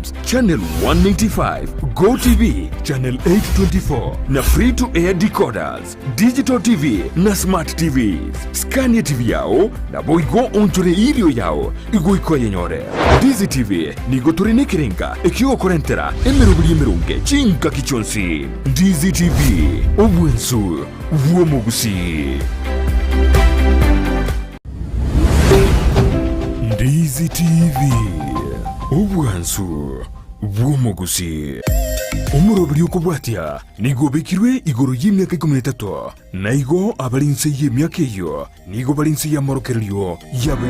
News Channel 195, GoTV Channel 824 na free to air decoders, Digital TV na Smart TVs. Scania TV yao na boigo onjore irio yao igo ikoye nyore. Dizi TV nigo turine kirenga ekio korentera emerubuli emerunge chinka kichonsi. Dizi TV obwensu uomogusi. Dizi TV obwansu bw'omugusi. Omurobiri okubwatya nigo bekirwe igoro y'imyaka 13 na igo abalinse y'emyaka eyo nigo balinse y'amorokereryo yabe.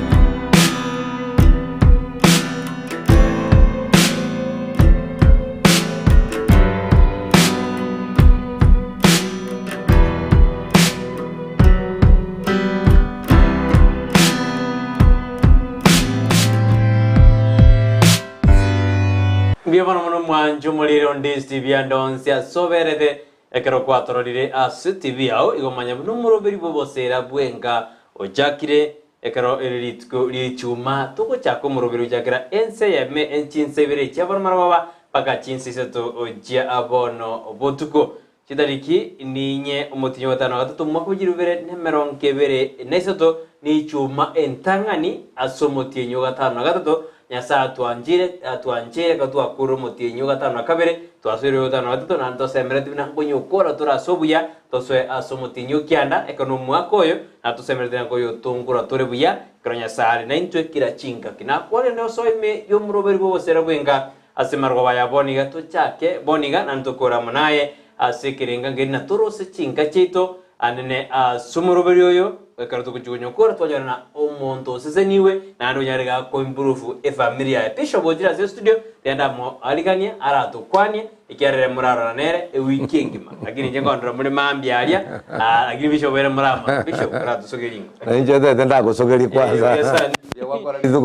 Bienvenido a Manjo Moliro on Diz TV and on Sia Soverede Ekero 4 Lire as TV au Igo Manya numero beri bobo sera buenga Ojakire Ekero Elitko Lichuma Toko Chako Morobiru Jakira Ense Yame Enchin Severe Chavar Marawa Paka Chin Siseto Ojia Abono Botuko Chidariki Ninye Omotinyo Watano Gatato Makujiru Vere Nemeron Kevere Nesoto Ni Chuma Entangani Asomotinyo Gatano Gatato Nyasa tuanjire katua kuru mutinyo gatano na kabere tuasuri gatano gatatu na ntose emereti na konyo kora tura sobuya toswe asomutinyo kianda ekonomu akoyo na tose emereti na koyo tungura tore buya kronya sari na intwe kira chinka kina kwale no soime yo muroberi bo sera bwenga asemarwa baya boniga to chake boniga na ntokora munaye asekirenga ngena toro se chinka chito anene sumuroberi yoyo Kartu kujugunyo kora tuwajana na omonto siseniwe na ando nyarega ko improve familia ya pisho bojira ze studio tenda mo alikania arato kwanye ikiarere muraro na nere weekend ma lakini njengo ndra muri mambi alia lakini bisho bere murama bisho arato sogeringo nje tenda ko sogeri kwanza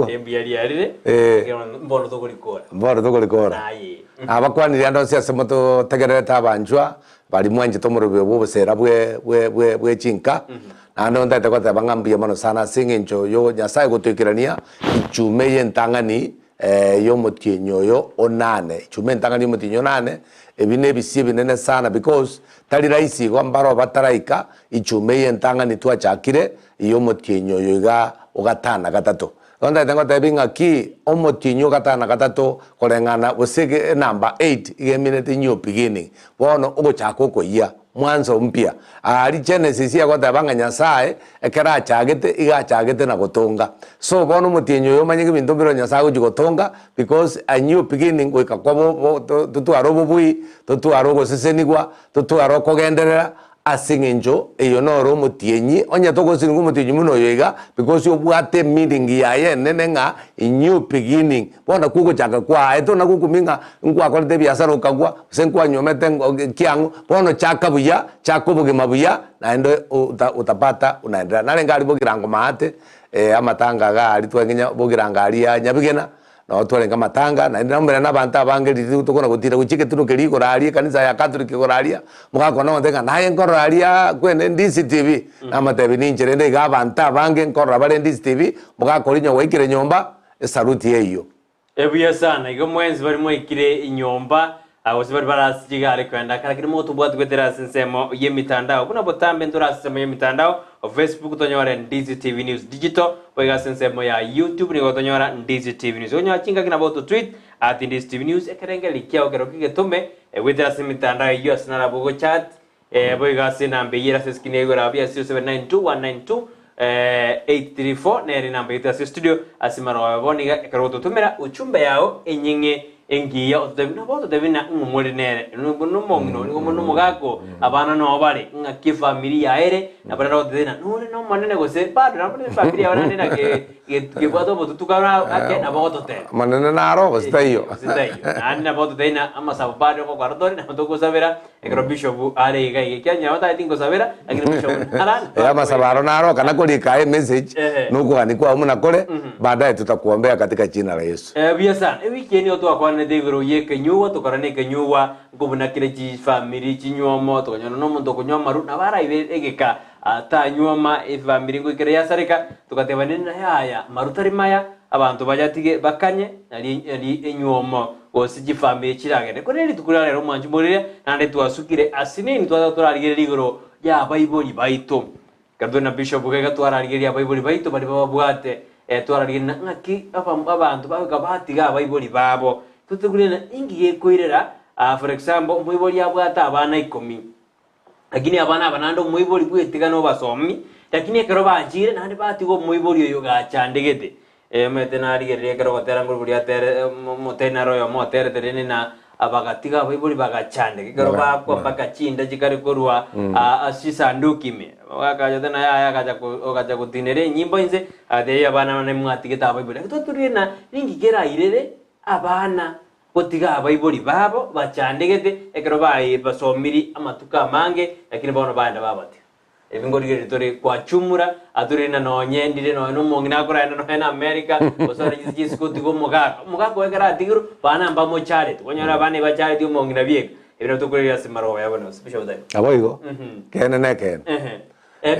embi alia rire mbono to kora abakwanira ando sia semoto tegereta banjwa bali mwanje tomorobe bo sera bwe chinka ando ndate kwa tabangambia mano sana singinjo yo nyasaye gutwikirania ichume yentangani yo mutinyo yo onane ichume ntangani mutinyo nane ebine bisi binene sana because tali raisi kwa mbaro bataraika ichume yentangani twachakire yo mutinyo yo ga ogatana gatatu onda tengo tabinga ki omotinyo gatana gatatu kolengana usige number 8 igeminete new beginning bono ogochako koya mwanzo mpya ali Genesis ya kwata banga nyasaye ekera chagete iga chagete na gotonga so bono mutinyo yo manyike bintu biro nyasaye gotonga because a new beginning weka kwabo tutu arobo bui tutu arogo sesenigwa tutu aroko genderera asinginjo eyo no ro mutienyi onya toko singu mutinyi muno yoiga because yo bwate meeting ya ye nenenga a new beginning bona kuko chaka kwa eto na kukuminga ngwa kolete biasara ukagwa senkwa nyomete kiangu bono chaka buya chako buge mabuya na ndo utapata unaendelea nalenga alibogirango maate amatanga ga alitwengenya bogiranga alia nyabigena na otwalenga matanga na ndamera nabantu abangeri tukona gutira guchike tunukeri koralia kanisa ya Catholic koralia mugakona ondenga naye koralia kwene Dizi TV na matebi ninjire ndega abantu abange nkora bare Dizi TV mugakorinya wekire nyomba saluti yeyo ebuya sana igo mwenzi bari mwikire inyomba abo bari barasigiga ariko enda karakiri moto bwatu kwetera sensemo yemitandao kuna botambe ndora sensemo yemitandao Facebook tonyora Dizi TV News Digital wega sensemo ya YouTube ni tonyora Dizi TV News onyo chinga kina boto tweet at Dizi TV News ekerenge likia okero kigetome wetera semitandao yo asnara bogo chat wega sinambe yera seskine yego rabia 0792192834 neri namba yita studio asimaro waboniga ekero tumera uchumbe yao enyinge engiya otebina boto tebina ngumuri nere numongino ngumugako abana no bari ngaki familia ere abana otedina no manene gose bado na familia abana na ke boto boto tukara ake na boto te manene naro gostayo na boto tena ama sabado ko guardori na to sabera ekro bishop are ga kenya wata tingo sabera akiri bishop alan ama sabaro naro kana kulika message nuko anikwa muna kole baadaye tutakuombea katika jina la Yesu biasa weekend yo to kwa ne deviro ye kenyuwa to karane kenyuwa ngubuna kile ji family chinyuomo to nyono no mundo kunyoma ru na bara ibe egeka ata nyoma family ngo kire ya sarika tukatebanina haya marutari maya abantu bajatige bakanye ali enyuomo osiji family kiragende koneri tukulala rero mwanju murire nande twasukire asinini twaturarigere ligoro ya Bible baito kadona bishop gega twararigere ya Bible baito bali babwate twararigere ngaki abantu bagabatiga Bible babo tutukulena ingiye koirera for example Bible yabwata abana 10 lakini abana abanando Bible bwetigano basomi lakini ekero banjire nande batigo Bible yo gachandegete metenari gereka rotera ngul buria tere motena royo motere terene na abagatiga Bible bagachande kero bako bakachinda jikari korwa asisanduki me wakaja tena ya kaja kutinere nyimbo inze ade abana ne mwatige ta Bible tuturina ringi gera irere abana botiga Bible babo bachandegete ekero bayi basomiri amatuka mange lakini bono banda babati ebingorigere tore kwa chumura aturina no nyendire no mongina korana no na America osara jisiko tigo mugako wekara tiguru bana mbamo chale tonyora bane ba chale tigo mongina biega ebino tukurira simaro yabona special day aboigo kene ne kene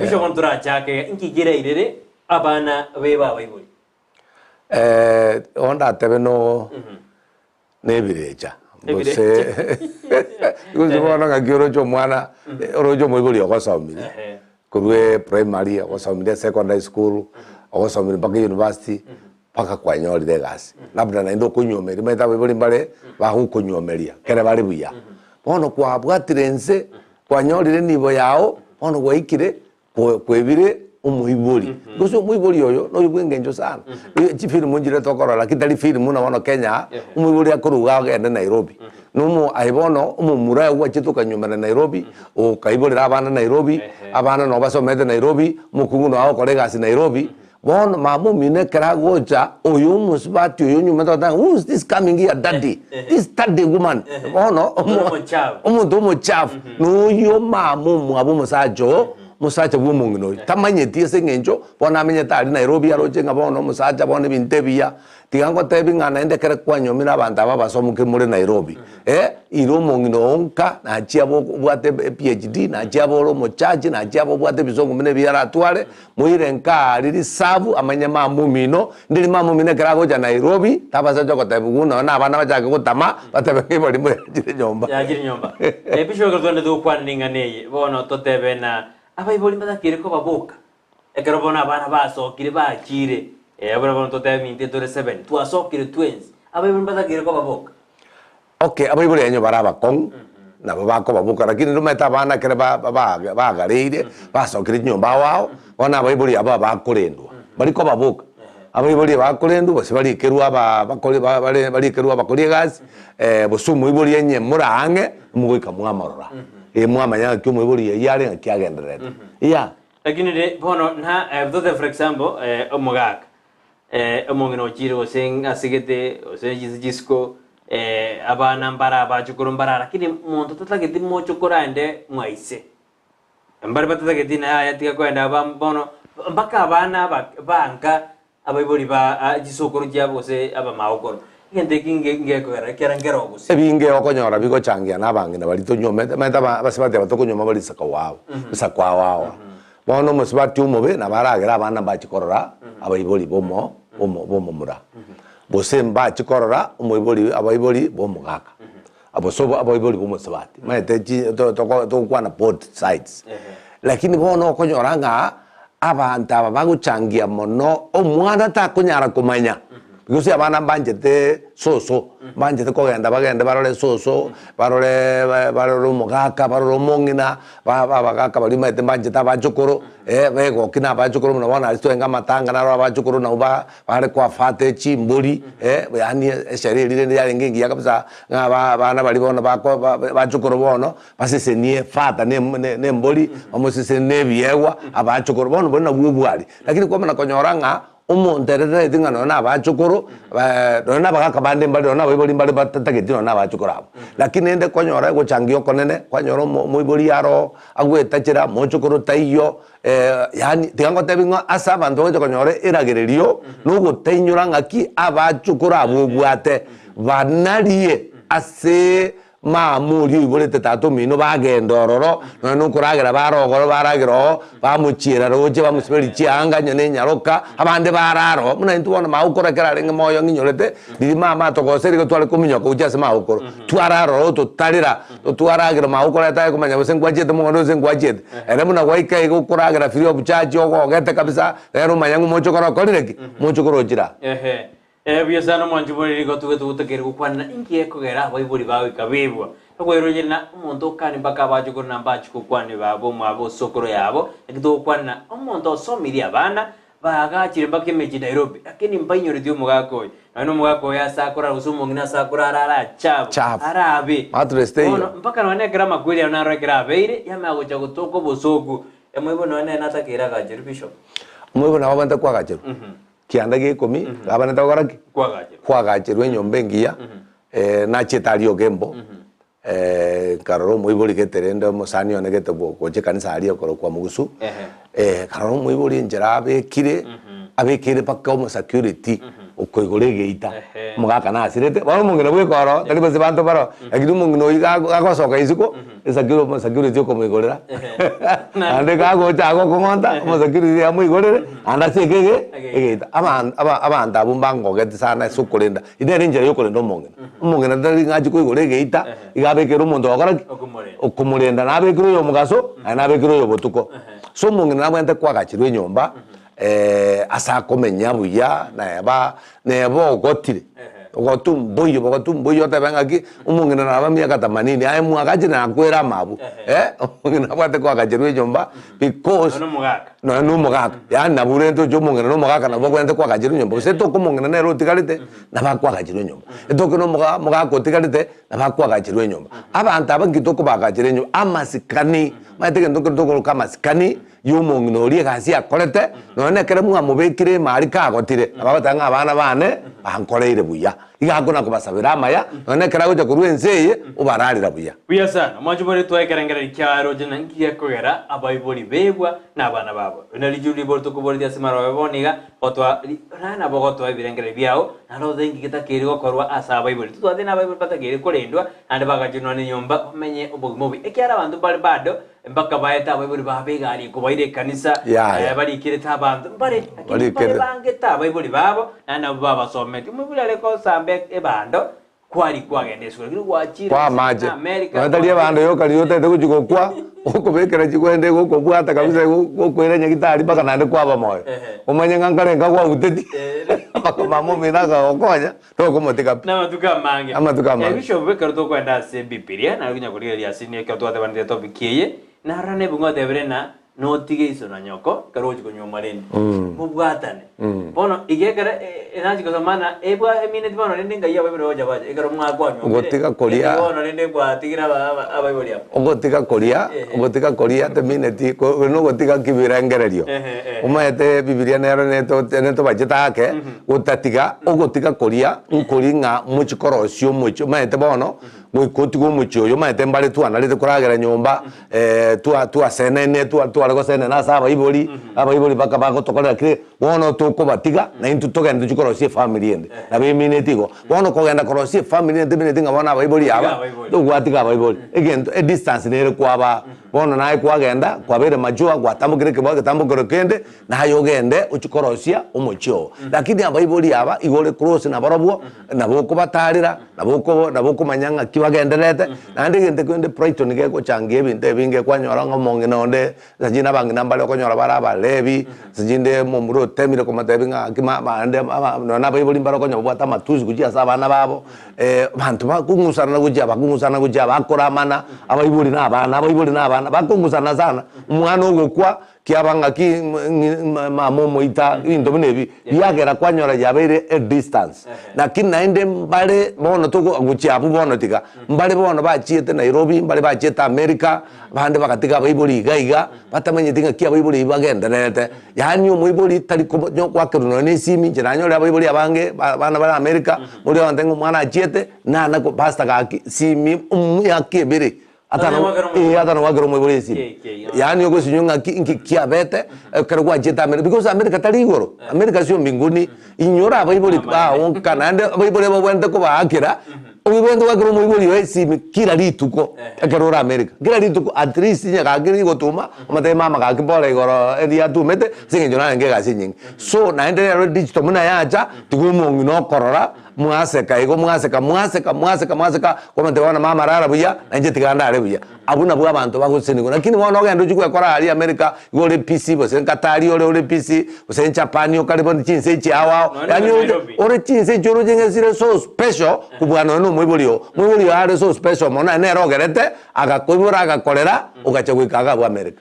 bisho kontra chake inkigira irere abana beba Bible onda tebeno nebirecha bose kuzibona ngagiro cyo mwana orojo Bible yokosomire kurwe primary okosomire secondary school okosomire mpaka university paka kwanyolire gasi labda na ndo kunyomeri meta Bible mbale bahukunyomeria kere bali buya bono kwa bwatirense kwanyolire nibo yao bono gwaikire kwebire umuiburi goso umuiburi yoyo no yubwengenjo sana chi film njire tokora lakini tali film na wana Kenya umuiburi akuruga agenda Nairobi numu aibono umumura wachituka nyuma na Nairobi o kaibori abana Nairobi abana no basomete Nairobi mukungu no akolega si Nairobi bon mamu mine karagocha oyo musbati oyo nyuma tata who is this coming here daddy this daddy woman bono umuntu muchafu no yo mamu mwabo musajo musacha bw'umungino tamanye tiese ngenjo bona amenye tari Nairobi aroje ngabono musacha bona bintebia tigango tebi ngana ende kere kwanyomira abantu aba basomuke muri Nairobi iro mungino onka na chiabo bwate PhD na chiabo ro muchaji na chiabo bwate bizongo mine biara twale muirenka riri sabu amanye mamumino ndiri mamumine kerago ja Nairobi tabaza joko tebi guno na abana bajake gutama batebe bari mu nyomba yagire nyomba bisho gardone do kwaninga neye bono totebe na Bible mbadakire ko baboka ekero bona abana basokire bakire abana bona totebe minte tore 7 twasokire twins Bible mbadakire ko baboka okay Bible yenyo baraba kong na babako baboka lakini rumeta abana kere bagarire basokire nyomba wao bona Bible aba bakurendwa bari ko baboka Bible bakurendwa bose bari kerwa bakore bari kerwa bakore gas bosumu Bible yenye murange mugwika mwamarora mwamanya kyo Bible yari ngakiagendere ya lakini de bono na for example omugaka omongino chiro oseng asigete oseji disco abana mbara bachukuru mbara lakini muntu tatageti mochukura ende mwaise mbara batageti na yatika kwenda bono mpaka abana banka Bible ba jisokoro jabo se aba maokoro ngende kinge kwera kerangero gusa ebinge okonyora bigo changia nabangina bali tonyomete meta basibate batokonyoma bali saka wao sakwa wao bono musibati umobe nabaragira abana bachikorora Bible bomo mura bose mbachikorora Bible Bible bomugaka abosobo Bible bomusibati mete to kwana both sides lakini bono okonyoranga abantu abaguchangia mono omwana takunyara kumanya because abana banjete soso banjete kogenda bagenda barole soso barole mugaka barole mongina bagaka bali mete banjete abachukuru bego kina abachukuru muna wana alistoenga matanga na abachukuru na uba bare kwa fate chimburi yani eshere lile ya ngingi yakabisa bana bali bona bachukuru bono basise nie fata ne mboli amosise ne biewa abachukuru bono bona bubwali lakini kwa mna konyoranga umonderere tingano na abachukuru na bagaka bande mbali na Bible mbali batatageti na abachukuru abo lakini ende konyora guchangio konene kwanyoro Bible yaro agwetachira mochukuru taiyo yani tigango tebingo asa bantu konyore iragererio nugo teinyura ngaki abachukuru abo bwate banarie ase muri iborete tato mino bagendororo no kuragira barogoro baragira bamuchira roje bamusiberi chianga nyone nyaroka abande bararo muna ntubona maukora kerarenga moyo nginyorete ndi mama tokoseri ko twale kuminyoko ujase maukoro twararo to tarira to twaragira maukora taye kumanya bosengwajete mugono sengwajete ere muna waika iko kuragira free of charge oko gete kabisa rero manyangu mocho koro kolireki mocho koro jira biasana mwanjubori ko tugetukere gukwana ingiye kugera abayiburi bawe kabibwa kwero na umuntu kani baka bajugo nambachi kukwani babo mwabo sokoro yabo ekito kwana umuntu osomiri abana bagakire mbake meji Nairobi lakini mbayinyore dio mugako nano mugako ya sakura usumo ngina sakura arara chabo arabe ono mpaka none grama kweli na rekera beire yamago chago toko bosoku emwebo none natakira gajeru bishop mwebo na wabanda kwa gajeru kianda gikomi abana tagaraki kwa gajeru enyombe ngiya na chetario gembo karoro mwiburi geterende musani onegete goje kanisa ariyo koro kwa mugusu karoro mwiburi njera abekire paka mu security ukoigore geita mugaka na asirete baro mungena bwe koro tali bose bantu baro agidu mungino igagosoka iziko security ko mwigorera ande gago chago kongonta mu security ya mwigorere anda sekege egeita abanda abumbango gete sana sukulenda idere njera yokolenda mungena tali ngaji koigore geita igabekera umuntu wagaraki okumurenda nabekiro yo mugaso nabekiro yo botuko so mungena namwente kwagachirwe nyomba asa komenya buya neba ogotire ogotumbuyo tabangaki umungina nabamia katamanini aye mwagajina nakwera mabu umungina bwate kwagachirwe nyomba because no mugaka ya naburento jo mungina no mugaka nabo kwente kwagachirwe nyomba seto ko mungina nero tikalite nabakwagachirwe nyomba etoko no mugaka tikalite nabakwagachirwe nyomba abantu abangitoko bagachirwe nyomba amasikani mateke ndoko kamasikani y'umuntu uriye kasi akorete none kere mwamubekire mari kagotire ababatanga abana bane bankoreire buya igakona kubasabira amaya none kera goje kurwenseye ubararira buya sana mwajubore twakerengera icyaro jena ngiye kogera abayibori bebwa n'abana babo nari juri borto kubori ya simara baboniga otwa rana bogotwa ibirengera byao naro dengi kitakiri gokorwa asa abayibori tutwade n'abayibori patakiri korendwa ande bagajino ni nyomba umenye ubugumobi ekyara abantu bali bado mpaka baeta abayibori babegari kubaire kanisa bari kireta abantu bari bangeta abayibori babo nana baba someti umubiri areko sambe ebando kwari kwagendeswa kiri kwachira kwa maje natali abando yokali yotete kujigokwa okubekera chikwende goko bwata kabisa gokwera nyagitari baka nande kwaba moyo umanye ngankarenga kwa uteti baka mamo minaga okonya toko motika na matuka mange bishop bekero to kwenda se bibilia na kunya kuri ya sini ke to atebande topic ye na rane bungo debrena no tige iso na nyoko karoji ko nyomareni mubwatane bono igekere enaji ko samana ebwa emineti bono ndinga ya babiro hoja baje egero mwagwa nyomere ngotika kolia bono ndende bwatigira abayiboria ngotika kolia te mineti ko no ngotika kibirengererio umayete bibilia nero neto bajitake utatiga ogotika kolia nkolinga muchikorosio mucho mayete bono mwikotigo mucho yo mayete mbale tu analite kuragera nyomba tu asenene tu algo sene na saba abayibori baka bako tokolera kire bono to batiga na intu togenda chikorosie family ende na beminetigo bono kogenda korosie family ende benetinga bona abayibori aba do gwatiga abayibori again a distance nere kwaba bono naye kwagenda kwabere majua gwatambukire kibwa tambukire kende na yogende uchikorosia umucho lakini abayibori aba igore cross na barabwo naboko batarira naboko manyanga kibagenderete nandi gente kwende Brighton geko changie binte binge kwanyora ngomonge nonde sajina bangina mbale konyora baraba lebi sajinde mumuro temire komatebinga akima bande nona bayiboli mbaro konyo bwata matuzi kujia sabana babo bantu bakungusana kujia bakoramana abayiboli n'abana bakungusana sana umwana ogokwa kiabanga ki mamomo ita into binebi byagera kwanyora yabere a distance lakini naende mbale bono to guchia abu bono tika mbale bono bachiete Nairobi mbale bachiete America bande bakatika bayiboli gaiga batamenye tinga kia bayiboli bagenderete yani umuyiboli tali kwakeruno nesimi nyiranyo bayiboli abange bana bana America muri wandengo mwana achiete na ko pasta gaki simi yakebere atano wagero mwiboli simi yani yogo sinyunga kia bete kerwa jeta America because America tali igoro America sio mbinguni inyora bayiboli ba onka nande bayiboli bawende ko baakira Ogibendo wakiro muibuli we simi kila rituko ekerora America. Kila rituko at least nya kagiri gotuma mate mama kakibole igoro edia tumete singe jona nge gasi nyingi. So naendelea digital muna yacha tigumo ngino korora mwaseka igo mwaseka kwa mtewana mama rara buya nje tiganda ale buya. Abuna bwa abantu baguseni lakini wana ogendo chukwe kora ali America igore PC bose nkatari ole PC bose Japan okalibo chinse chiawa yani ore chinse joro jengesire so special kubwana no mwibulio ari so special mona nerogerete agakwibura agakorera ugacha gwikaga bwa America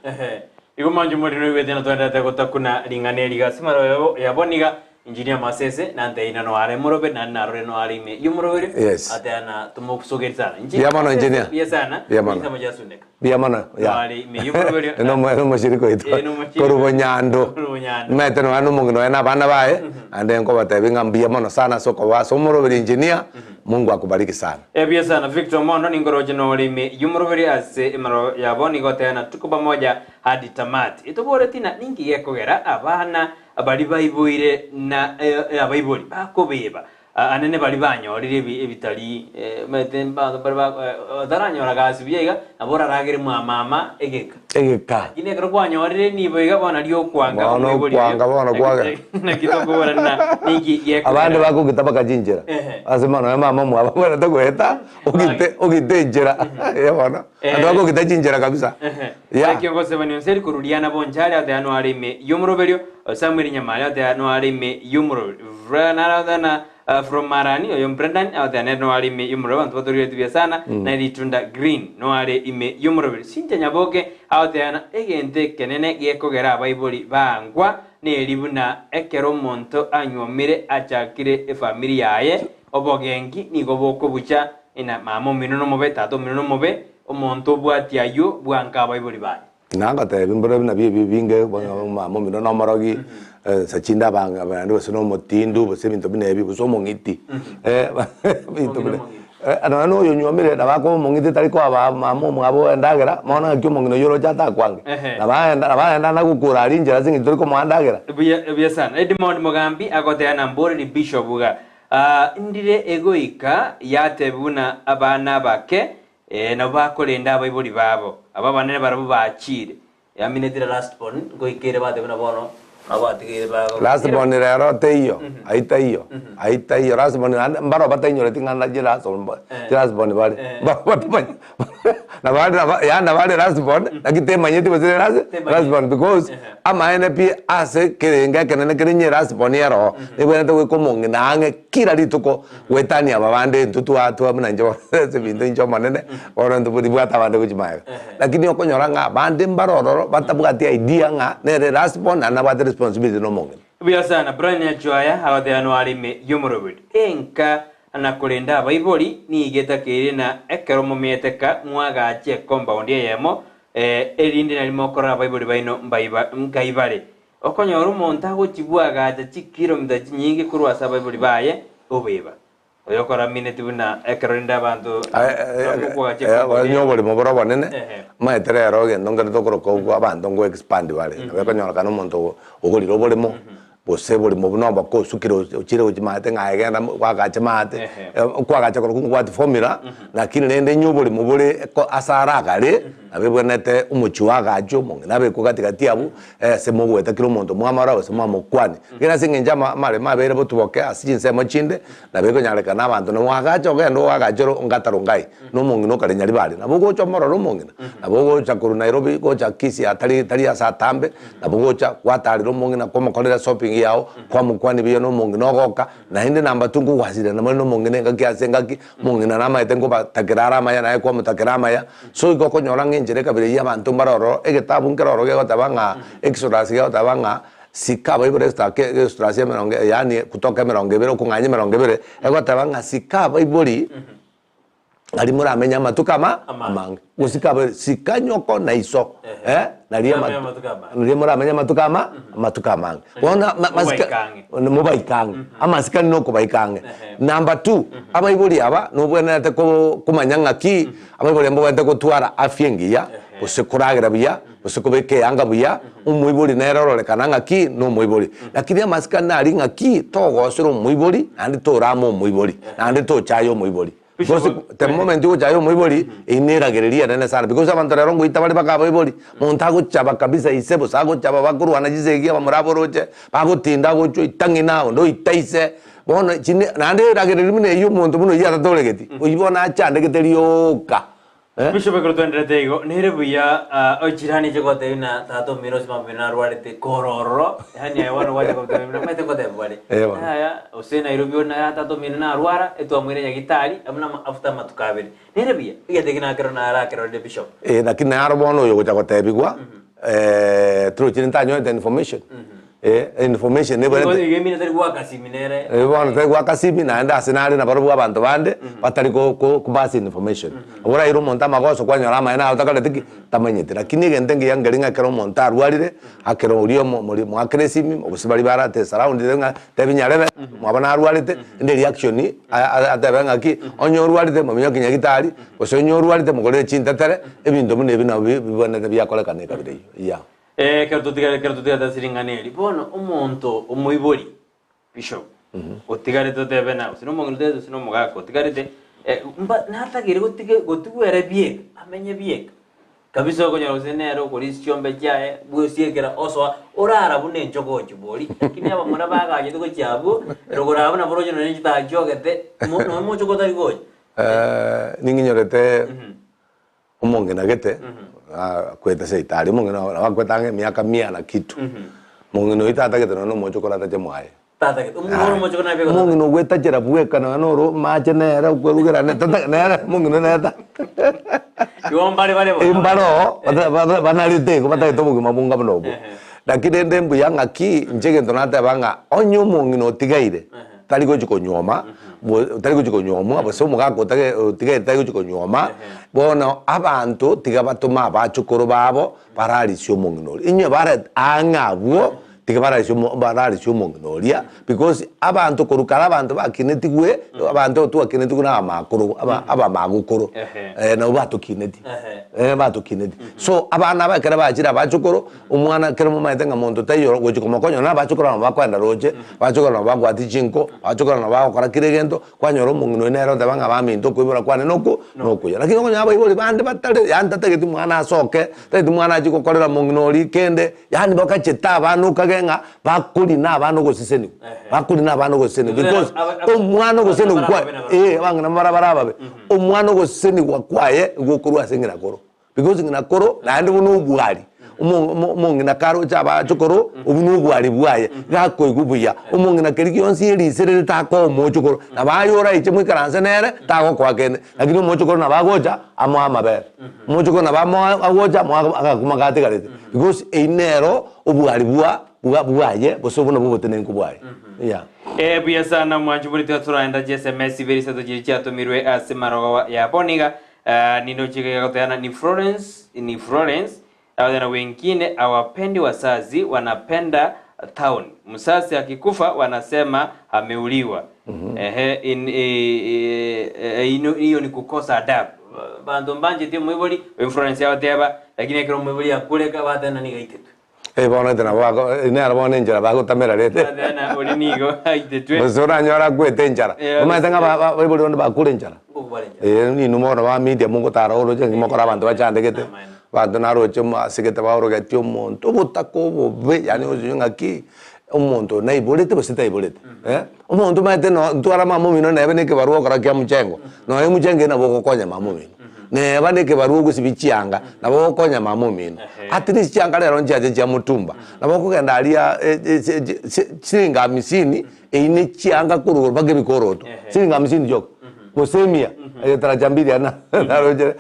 igo manju muri no ibete na twendete gutakuna ringaneri gasimaro yaboniga Engineer Masese na nteina no are murobe na narore no are ime yumurobere atana tumukusogerizana yamano engineer yesana yamano majasundeka yamano ya ari ime yumurobere no mashiriko ito korubo nyando mete no anu mungino ena bana bae ande ngo batebinga mbiyamano sana soko wa somurobere engineer Mungu akubariki sana ebia sana Victor Mondo ningoroje no are ime yumurobere ase imaro yaboni gotena tuko pamoja hadi tamati itobore tina ningi yekogera abana abali bayibuire na abayibuli bakobeba anene bali banyorire ebitali metemba daranyora gasi biega abora ragere mama egeka ine kro kwanyorire niboiga bona lyo kwanga mwibuli kwanga na kitoko na niki yeko abandi bako kitaba jinjera asema no mama mwa bwana takweta ugidenjera yabona ando bako kitajinjera kabisa ya kiongozi bani onseri kurudiana bonjali ate anwari ime yumuroberio Samuel Nyamali ate anwari ime yumuroberio vrana from Marani oyo mprendan ate anwari ime yumuroberio antu batorire tibia sana na litunda green no are ime yumuroberio sinja nyaboke ate ana egente kenene gekogera Bible bangwa nelibuna ekero monto anywomire achakire family yaye obogengi nigo boko bucha ina mamo minono mobe tato minono mobe omonto bwati ayo bwanka Bible bani nanga te bimbere na binge mamo minono morogi sachinda banga bandu sono motindu bose bintu binebi buso mongiti bintu bine ano yo nyomire na bako mongiti taliko aba mamo mwabo endagera mona kyo mongino yoro jata kwange na baenda na gukura ali njira singi tuliko mwandagera bia sana Edmond Mogambi agote na mbore ni bishop ga indire egoika yatebuna abana bake na bakolenda Bible babo aba banene barabu bachire yaminetira last born goikere batebuna bono last born rero teyo aitayo last born mbaro batanyo letingana jela so last born bale na bale last born nakite manyeti bose last born because ama NP ase kerenga kenene kerenye last born yero ebona to komonge nange kila lituko wetani ababande ntutu atu amna njo sebintu njo manene ora ntubudi bwata bande kujimaya lakini okonyora nga bande mbaroro batabwati idea nga nere last born na bate responsibility no monge bia sana Brian Ajoya awade anwari me yumurobid enka anakolenda Bible ni igeta kirina ekero momieteka mwaga ache compound yemo erinde na limokora Bible baino mkaibale okonyora umonta gochibwaga acha chikilomita nyingi kurwasa Bible baye obeba oyokora minute buna ekerenda bantu nyobole moboro banene maetere roge ndongere tokoro ko abantu ngo expand bale bakonyora kana umuntu ogoliro bolemo bose boli mobno bako sukiro uchire ujimate ngaegenda kwagache mate kwagache ko kwati formula lakini nende nyobole mobole ko asara kale abebonete umuchi wagacho monge nabe ko katikati abu semogweta kilo muntu mwamara bose mwamokwani kina singenja male mabere botuboke asijinse machinde nabe ko nyaleka nabantu no wagacho gendo wagachoro ngatarongai no monge no kale nyali bali nabugo chomoro no monge nabugo cha kuru Nairobi ko cha kisi atali asa tambe nabugo cha kwatali no monge na komo kolera shopping yao kwa mukwani biyo no monge no goka na hindi namba tungu wasire na no monge ne ngaki ngaki monge na nama etengo ba takirara maya na kwa mutakira maya so iko ko nyorange njere kabire ya bantu mbaroro egetabu nkeroro ge gotabanga exodus ge gotabanga sika Bible ke exodus meronge yani kutoka meronge bero kunganye meronge bere egotabanga sika Bible ali muri amenya matukama amange usika sika nyoko na iso nalia muri amenya matukama matukama wona masika mubaikange amasika no kubaikange number 2 abayibuli aba no bwena te ko kumanyanga ki abayibuli mbo bwete ko twara afyengiya usikuragira biya usikubeke yanga biya umuyibuli nerorole kananga ki no muyibuli lakini amasika nali ngaki to gosiro muyibuli andi to ramo muyibuli andi to chayo muyibuli because the moment uja yo muibori ineragereria nene sana because abantu rero ngo itabari bakabo ibori muntu agucaba kabisa isebo sagucaba bakuru wanagizegia bamuraboroje bagutinda gucyo itangi nawo ndo itaise bona chine nande ragereri mine yo muntu muno yata tolegeti uyibona achandegete rioka Bishop Ekrotondrete igo nerebuya ochirani jegote na tato miros mambina rwarete kororo hani aywana waje gote na mete gote bwali aya usena irubio na tato mina rwara eto amwire ya gitari amna after matukabiri nerebuya yategina kero na ara kero de bishop lakini arbono yo gote bigwa through chinintanyo the information information nebo ngemine tari wakasi minere bona tari wakasi mina anda sinari na barubu abantu bande batari ko kubasi information ora iro monta magoso kwa nyora maina utakale tiki tamanyete lakini gentenge yangalinga kero monta rwarire akero uriyo muri mu akresimi obusibali barate surround nga tebinyarebe mwabana rwarite inde reaction atabanga ki onyo rwarite mumyo kinyagitari osonyo rwarite mugore chintatere ebintu mune bina bibonete byakolekane kabire ya kerto tiga tasiringaneli bono umuntu umuibori bishop otigare to debena usino mongende usino mogako tigarite mba natagire gotigwere biek amenye biek kabisa ko nyaro senero ko lisiombe jae busiekera oso orara bune njogo chibori lakini aba mona baga je ko chabu rogora bana boroje no nita jogete no mo chogo tari go ninginyorete umonge nagete kweta seitari mungeno wakwetange miaka 100 na kitu mungeno itata ketano no mocho kolata chemwaye tata ke umuro mocho na be mungeno gweta jera bueka no ro mache nera kwerugera ne tata nera mungeno neta yo mbale bale imbaro banalite ko bata to mugima munga mnobo lakini ndembu yanga ki njege donata banga onyo mungeno tigaire tari ko nyoma tari ko nyoma abaso mugako tigaire tari ko nyoma bona abantu tigabatuma abacukuru babo baralisyo munginori inye bara angabwo tigabaralisyo munginoria because abantu korukara abantu bakinetigwe abantu tu akinetigu na amakuru aba magukuru na bato kineti bato kineti so abana bakera bajira abacukuru umwana kera mu maitenga muntu tayo goje komakonyo na abacukuru bakwenda roje abacukuru bagwati chinko abacukuru bakora kiregento kwanyoro mungino nero ndabanga baminto kwibura kwane noko ya lakini ngo nyaba ibori bande batale yanda tageti mwana asoke tageti mwana ajiko korera munginori kende yani bakacheta abantu kagenga bakuri na abantu gosiseni bakuri na abantu gosiseni because umwana gosiseni kwa bangana marabara babe umwana gosiseni kwaye gukuru asengira koro because ngina koro na ndi bunubwari umungina karo chaba chukoro ubunubwari bwaye gako igubuya umungina keriki yonsi elisere tako mochukoro nabayora iche mwikaranse nere tako kwakene lakini mochukoro nabagoja amwa be mochukoro nabamo agoja mwa akakumagate garete because einero ubwari bwaye bosobona bubotene nkubwaye yeah buya sana mwanjuburi turaenda SMS verisa dojiricha tomirwe asemaro ya boniga nino chike goteana ni Florence na wengine awapendi wasazi wanapenda town msasi akikufa wanasema ameuliwa hiyo ni kukosa adabu bando mbanje tio mwiboli influence yao teba lakini kero mwiboli akuleka batana ni gaitetu bona tena bako inara bona njara bako tamera lete na olinigo aitetwe bosora nyora kwete njara uma tanga mwiboli onda bakule njara ni numero ba media mungo tara oro je ngimo kora abantu bachandegete bantu naroche masigete baoro gatyo muntu butako bobe yani ozunga ki umuntu naibolete bosita ibolete umuntu mate no ntwara mamu mino nebe neke baruo kora kya muchengo no ye muchenge na boko konya mamu mino ne baneke baruo gusibichianga na boko konya mamu mino at least chianga lero njaje cha mutumba na boko kenda alia singa misini ine chianga kuru bage bikoroto singa misini joko mosemia tarajambiri ana naroje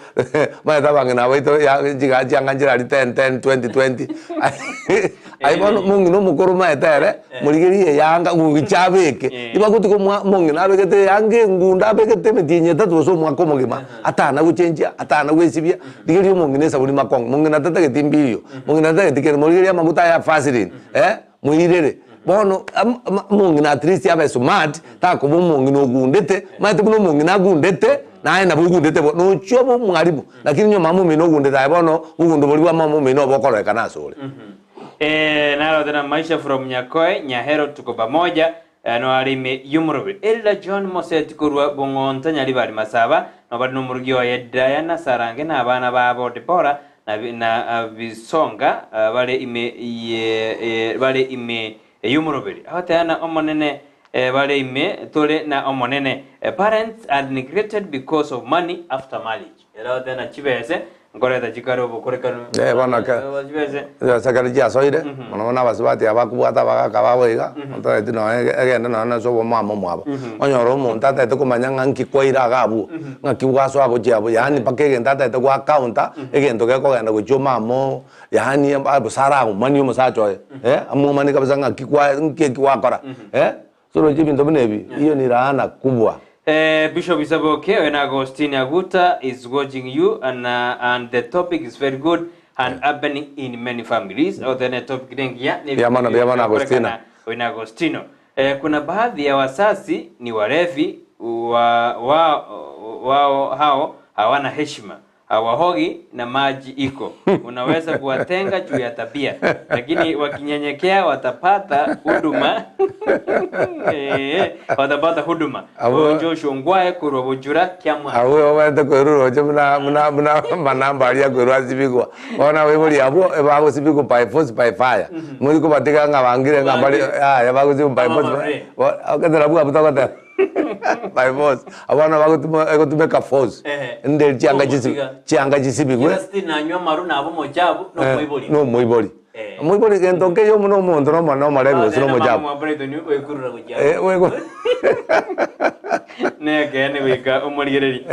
maeta bangena baito ya jiga njira 10 2020 ai bono mungi no mukuru maeta ere murigiriye yanga ngichabeke ibaguti ko mungi nabegete yange ngunda begete metinye tatu so mwako mugima atana guchenja atana gwesibia digiri mungi nesa buri makong mungi natata getimbiyo mungi natata getikere murigiriye maguta ya fasilin muirere bono mungi na trisi abe smart ta ko mungi no gundete maite buno mungi na gundete naye na bugundete bo no chobo mwaribu lakini nyo mamu mino gundete bono ugundo boli wa mamu mino bokoro kana sole nalo tena maisha from Nyakoe Nyahero tuko pamoja no arime yumurubiri Elda John Moset kurwa bongonta nyali bali masaba no bali numurugyo ya Diana Sarange na abana babo Debora na bisonga bale ime yumurubiri abatana omonene bale ime tole na omonene parents are neglected because of money after marriage era tena chibese ngoreta chikaro bokorekano bana ka sakari ja soide mona basibati abakubata bakakababoiga onta etino egenda na so bo mama mwabo onyoro monta tete kumanya nganki koira gabu ngaki bwaso abo jabo yani pakege ndata tete kwa counter egendo ke kogenda kuchoma mo yani abusara mani musacho amumani kabisa ngaki kwa ngeki wakora so jibinto benebi hiyo ni laana kubwa. Bishop Isaboke and Agostine Aguta is watching you and the topic is very good and happening in many families. Au the topic dengia Biamana Agostina. Wena Agostino. Kuna baadhi ya wasasi ni warevi wao hao hawana heshima. Hawahogi na maji iko. Unaweza kuwatenga juu ya tabia. Lakini wakinyenyekea watapata huduma. Watapata huduma. Joshua Ngwae kurobujura kyamwa. Awo wende kururo je muna manamba ya kurwa sibigwa. Ona webuli abo ebago sibigwa by force by fire. Muri ko batika ngabangire ngabali yabago sibigwa by force. Akadara bu abutaka by force. Abana bago tumeka force. Ndel chianga jisibigwe. Kristina nywa maru na abo mojabu no moiboli. No moiboli. Moiboli gento ke yo muno mondo no mano marebe so mojabu. Negene wika omoligereri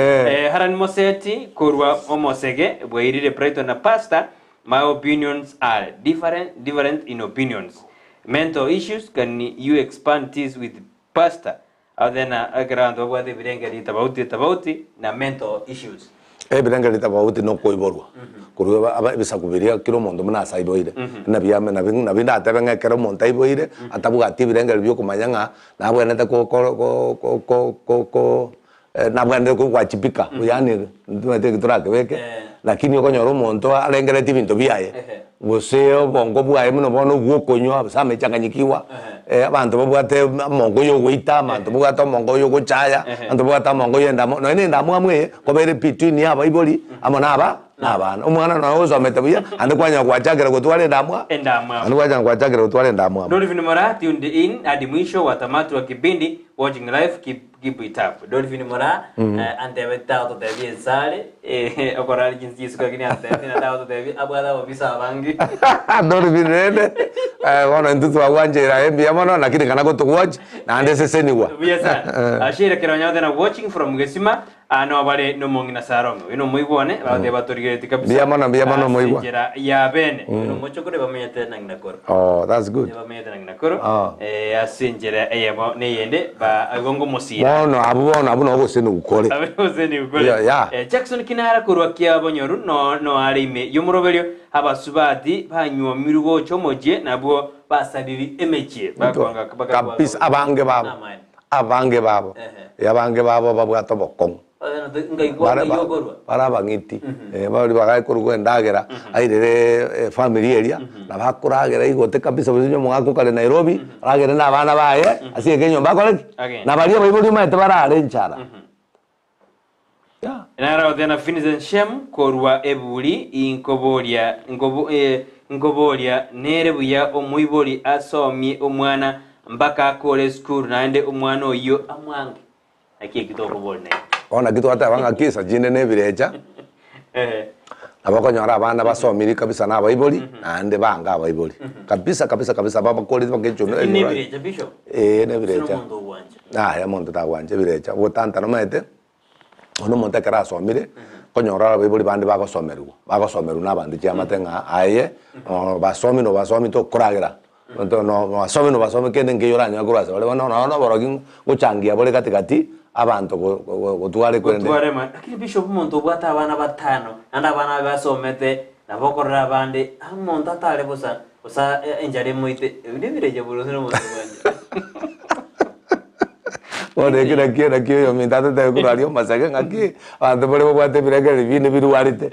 Haran Moseti kurwa omosege bwairire Brighton na pasta. My opinions are different in opinions. Mental issues, can you expand this with pasta? Adena agrando wadi birengeri tabauti na mental issues. Birengeri tabauti no koiborwa. Kurwa aba bisakubiria kilo mondo muna saiboire. Na biyame na binda atebenga kero monta iboire atabuga ati birengeri byo kumanyanga na bwana ta ko na bwana ko kwachipika yani ndumete kiturake weke lakini okonyoro monto alengere tibinto biaye boseo bongo bwaye muno bono gwokonywa same changanyikiwa abantu babwate mongo yo gwita abantu babwate mongo yo gochaya abantu babwate mongo yenda no ene ndamu amwe kobere pitini aba iboli amona aba nabana umwana no uzomete buya ande kwanya kwachagera gutwale ndamwa ande kwanya kwachagera gutwale ndamwa Don't even mora tuned in hadi mwisho wa tamati wa kipindi watching live keep it up Don't even mora ante wetao tevi sale okorali jinsi suka kini ante na tao tevi abwala obisa bangi Don't even rede wana ntutu wanje embi amana lakini kana go to watch na ande seseni wa yes ashira kironyao na watching from Gesima ano bale no mongina sarongo ino muibone bade batorigeti kabisa biamana muibwa ya bene no mocho kore bamenyete nangina koro oh that's good bamenyete nangina koro asinjera eyabo ne yende ba agongo mosira bono abuno guseni ukore aboseni ukore Jackson Kinara kurwa kyabonyoru no arime yumuroberyo abasubati banywa mirugo chomoje nabo basabiri emeche bakwanga kabisa abange babo yabange babo babwato bokong para bangiti bari bagai kurugo ndagera airere family area na bakuragera igote kabisa buzunyo mwako kale Nairobi aragera na bana baye asiye kenyo bakole na bali bayibuli maete barare nchara Nara tena Vincent Shem korwa ebuli inkobolia nerebuya omuiboli asomye omwana mpaka akole school naende omwana oyo amwange akie kitoko bolne ona kitu hata banga kisa jine ne birecha abakonyora abana basomiri kabisa na baiboli naende banga baiboli kabisa baba kole bakecho ne birecha bishop ne birecha ya mondo ta wanje birecha wotanta no mete ono monta kara somire konyora baiboli bande bagosomeru nabandi chamatenga aye basomi to kuragira no basomi kende ngeyoranya kurasa bale no borogi guchangia bole katikati abantu gutware kwende lakini bishop muntu bwata abana batano anda abana basomete nabokorera bande amonta tale busa enjare moite bireje buruzo no muntu ode kira yo minta te kurario masake ngaki ando bole bwate birege bine biruarite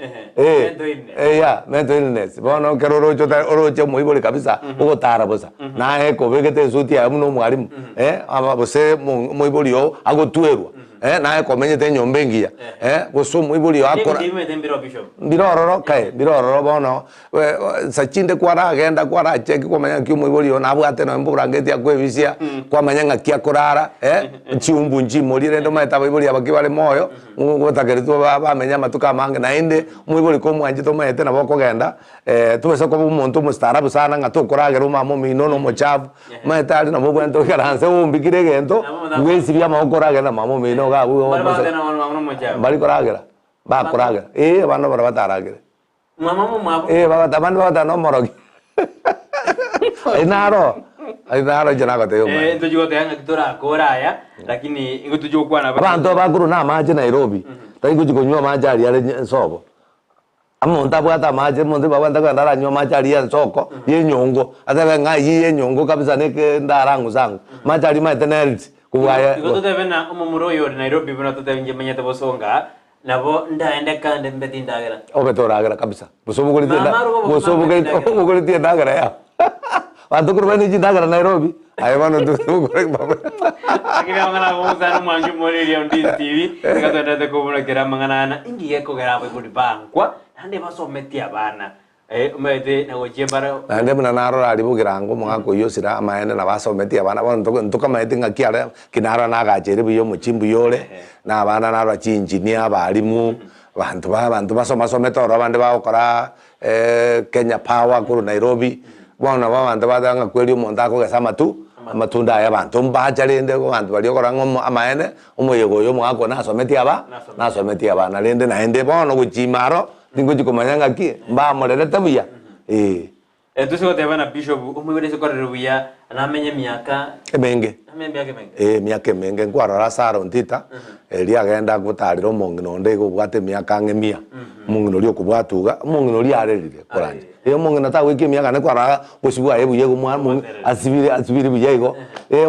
ya mental illness bono keroro chota oroche muibole kabisa ugotara bosa na ko begete sutia muno mwarimu aba bose muibole yo agotwerwa na ko menyete nyombengia boso muibole yo akora birororo kai birororo bono sachinde kwara agenda kwara cheki kwa manya kyo muibole yo na bwate no mburangeti akwebisia kwa manya ngakia korara chiumbu nchimolire ndo maeta muibole abakibale moyo ngotakeritwo bamenya matuka mange na inde muibole ko mwanje to maete na boko genda tubese ko umuntu mustarabu sana ngatukoragera umamo mino no mochafu maeta ali na boko ento karanse umbikire gento wesi bya makoragera na mamo mino ga bali koragera ba koragera bano bara bataragera mama mama baba bano bata no morogi Ainaro jana kote yo. Tujuko tayanga kitora koraya lakini ngutujuko kwa na bantu bakuru na maje Nairobi. Tai kujuko nywa maje ali ale sobo. Amo ntabwata maje monde babanda kwa ndara nywa maje ali ya soko ye nyongo. Ata nga ye nyongo kabisa neke ndarangu zangu. Maje ali ma tenelti kubaya. Ngoto tevena umumuro yo Nairobi bana tutevinje menyete bosonga. Nabo ndaende kande mbeti ndagera. Obetoragera kabisa. Musobuguliti ndagera ya. Bantu kurubani jindagara Nairobi. Ayabano tukure baba. Akira mangana boza mwangi moreri on TV. Ngata ndate kubona kera mangana ingiye ko gara buri bankwa. Hande basometia bana. Umete na gojembara. Hande mna naro ali bugirango mwako yosira amaene na basometia bana bano ntuka maete ngakiara kinara nagachere biyo muchimbu yole na bana naro chinjinia balimu. Bantu basometa ora bande bakora Kenya Power kuru Nairobi. Wana bantu badanga kweli umuntu akogesa amatunda ya bantu mbajalende ko bantu bali okorango amaene umuyego yo mwako nasometia abana lende naende bono guchimaro ningo jikomanyanga ki mbamorere tabuya tusigo tebana bishop umwibere sikorere buya anamenye miaka emenge miaka emenge nkwara saro ntita eri agenda gutarira omongino ndego bwate miaka ngemia mungino lyo kubwatuga mungino lya arerire koranje mungino ta wiki miaka ne kwara gusibwa ebuye gumwa asibire buyego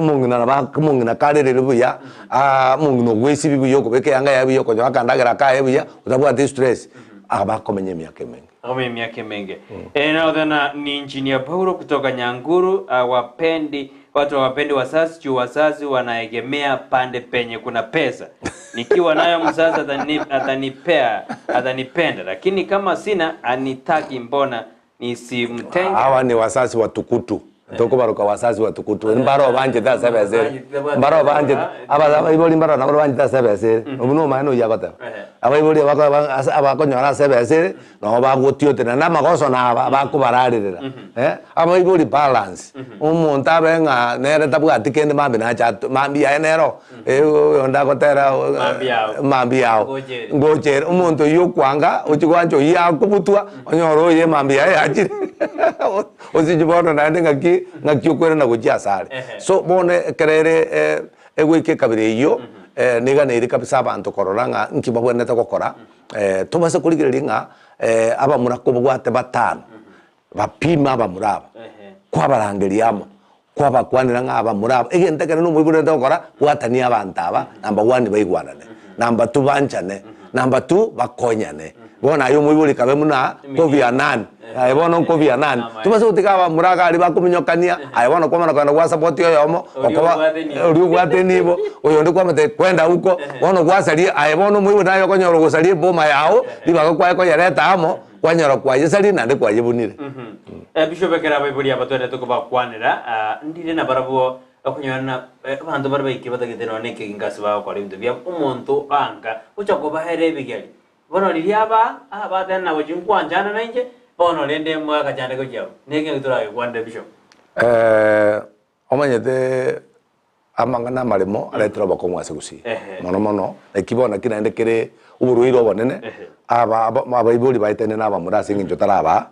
mungino na mungino karerire buya mungino gwesibi buyo kubeke yanga yabiyo konyo akandagera ka ebuya utabwate stress abakomenye miaka emenge miaka menge. Na ni Engineer Paulo kutoka Nyanguru. Watu hawapendi wazazi juu wazazi wanaegemea pande penye kuna pesa. Nikiwa nayo mzazi atanipenda, lakini kama sina anitaki, mbona nisimtenge? Hawa ni wazazi watukutu. Toko baruka wazazi watukutu. Mbaro banje ta sebeze. Mbaro banje aba iboli mbaro na banje ta sebeze. Omuno mano yagota. Aba iboli abako nyora sebeze no bagutio tena na magoso na bakubararira. Aba iboli balance. Umuntu abenga nere tabu atikende mambi na cha mambi ya enero. Onda kotera mambi yao. Ngoje umuntu yokwanga ukigwanjo yakubutwa onyoro ye mambi ya achiri. Ozijibono na ndengaki ngakyukwera na gujasare so bone kerere egwike kabire iyo niga neri kabisa abantu kororanga nkibabone ta gukora tubase kurigirira nga aba murako bwate batano bapima abamuraba kwa barangeriamo kwa bakwanira nga abamuraba egentekere no mubure ta gukora bwatani abantaba number 1 baigwanane number 2 banchane number 2 bakonyane bona ayo mubure kabe muna COVID-9 ayebono COVID-9 tubase utikaba muraga ali bakuminyokania ayebono kwa kana kwa support yo yomo okoba uri gwate nibo oyo ndi kwa mate kwenda huko bono gwasali ayebono mwibu nayo konyoro gusali boma yao liba kwa ko yareta amo kwanyoro kwa yesali nande kwa yibunire Bishop Ekera Bible abatore tukuba kwanira ndire na barabuo okunyana abantu barbaiki batagiteno neke ngasiba kwa limdo bya umuntu anga ucho bahere bigeli bono liliaba abatana wajinkwanja na nje bono lende mwaka jana ko jaw neke ngitura kwande Bishop omanyete amangana marimo aletro bakomwa segusi mono ekibona kinaende kere uburuiro bonene aba iboli baitene na bamura singinjo taraba